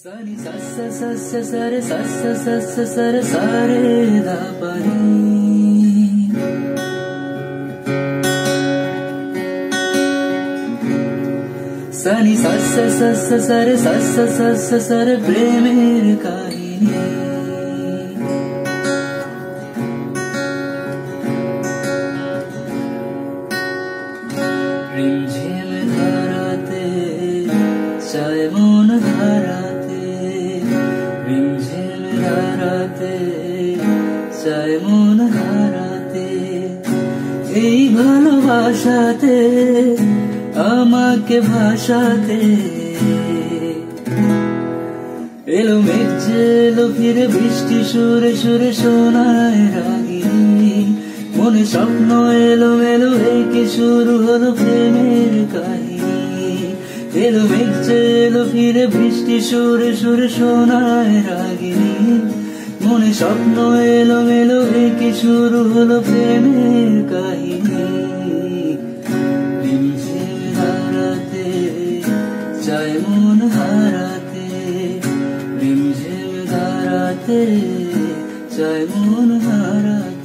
Sani sa sa sa sa sa re sa sa sa sa sa re sa re da pa re. Sani sa sa sa sa sa re sa sa sa sa sa re প্রেমের কাহিনী। রিমঝিম ধারাতে চায় মন হারাতে, রিমঝিম ধারাতে চায় মন হারাতে, এই ভালোবাসাতে আমাকে ভাসাতে। এলো মেঘ এলো ফিরে বৃষ্টি সুরে সুরে শোনায় রাগিনী, মনে স্বপ্ন এলো মেলো একে শুরু হলো প্রেমের কাহিনী। এলো মেঘ এলো ফিরে বৃষ্টি সুরে সুরে শোনায় রাগিনী, মনে স্বপ্ন এলো মেলো একে শুরু হলো প্রেমের কাহিনী। রিমঝিম ধারাতে চায় মন হারাতে, রিমঝিম ধারাতে চায় মন হারাতে।